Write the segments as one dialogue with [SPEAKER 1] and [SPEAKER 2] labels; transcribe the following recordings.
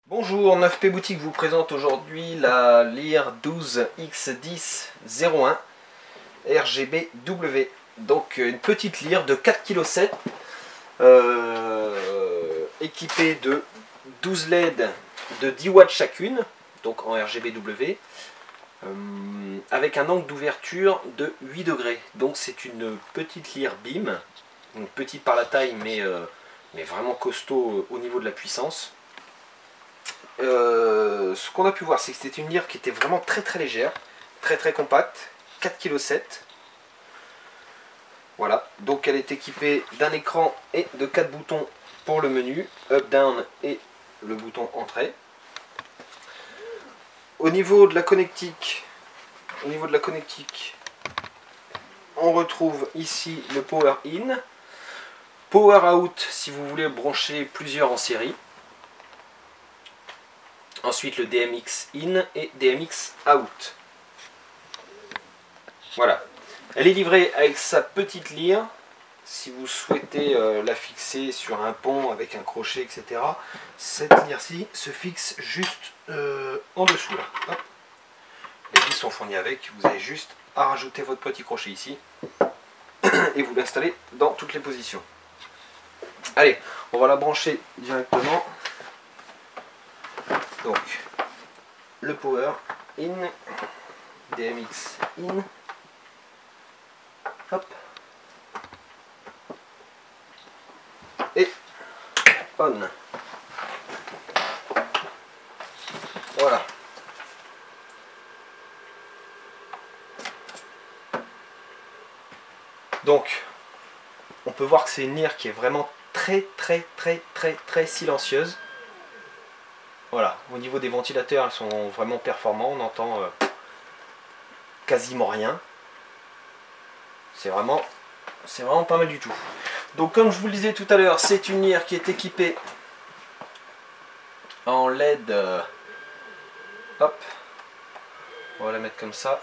[SPEAKER 1] Bonjour, 9P Boutique vous présente aujourd'hui la Lear 12X1001 RGBW. Donc une petite Lear de 4,7 kg équipée de 12 LED de 10 watts chacune, donc en RGBW, avec un angle d'ouverture de 8 degrés. Donc c'est une petite Lear BIM, une petite par la taille mais vraiment costaud au niveau de la puissance. Ce qu'on a pu voir, c'est que c'était une Lear qui était vraiment très légère, très compacte, 4,7 kg. Voilà, donc elle est équipée d'un écran et de 4 boutons pour le menu, up, down et le bouton entrée. Au niveau de la connectique, on retrouve ici le power in, power out si vous voulez brancher plusieurs en série. Ensuite le DMX in et DMX out. Voilà. Elle est livrée avec sa petite Lear. Si vous souhaitez la fixer sur un pont avec un crochet, etc. Cette Lear-ci se fixe juste en dessous. Là. Hop. Les vis sont fournies avec. Vous avez juste à rajouter votre petit crochet ici. Et vous l'installez dans toutes les positions. Allez, on va la brancher directement. Donc, le power in, DMX in, hop, et on. Voilà. Donc, on peut voir que c'est une Lear qui est vraiment très silencieuse. Voilà, au niveau des ventilateurs, ils sont vraiment performants, on entend quasiment rien. C'est vraiment pas mal du tout. Donc comme je vous le disais tout à l'heure, c'est une Lear qui est équipée en LED. Hop, on va la mettre comme ça.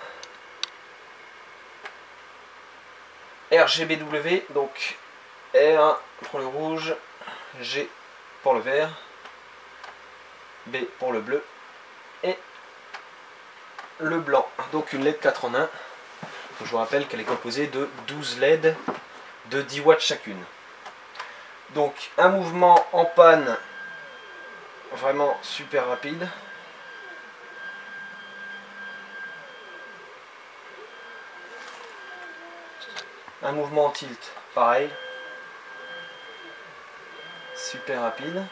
[SPEAKER 1] RGBW, donc R pour le rouge, G pour le vert, B pour le bleu et le blanc. Donc une LED 4 en 1. Je vous rappelle qu'elle est composée de 12 LED de 10 watts chacune. Donc un mouvement en panne vraiment super rapide. Un mouvement en tilt, pareil. Super rapide.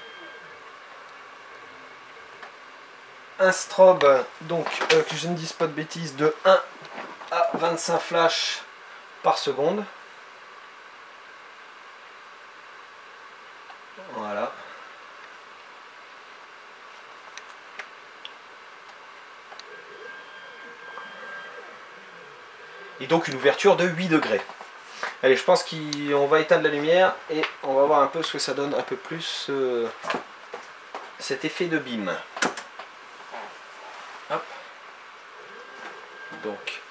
[SPEAKER 1] Un strobe, donc que je ne dise pas de bêtises, de 1 à 25 flashs par seconde. Voilà. Et donc une ouverture de 8 degrés. Allez, je pense qu'on va éteindre la lumière et on va voir un peu ce que ça donne un peu plus cet effet de BIM. Hop. Donc.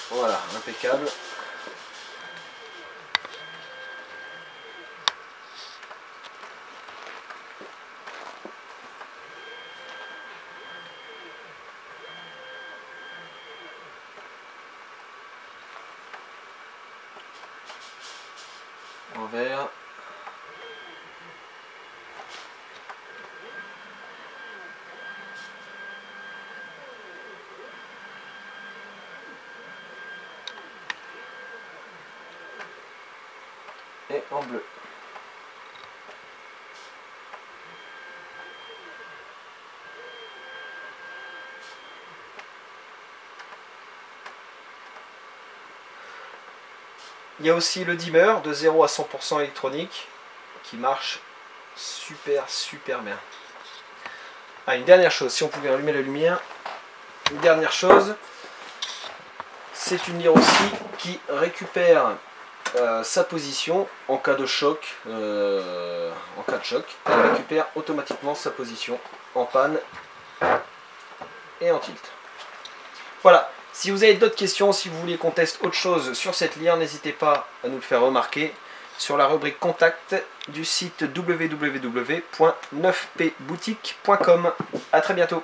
[SPEAKER 1] Voilà, impeccable. Envers. Et en bleu. Il y a aussi le dimmer de 0 à 100% électronique qui marche super bien. Ah, une dernière chose, si on pouvait allumer la lumière, une dernière chose, c'est une Lear aussi qui récupère sa position en cas de choc, elle récupère automatiquement sa position en panne et en tilt. Voilà, Si vous avez d'autres questions, si vous voulez qu'on teste autre chose sur cette lyre, n'hésitez pas à nous le faire remarquer sur la rubrique contact du site www.9pboutique.com. A très bientôt.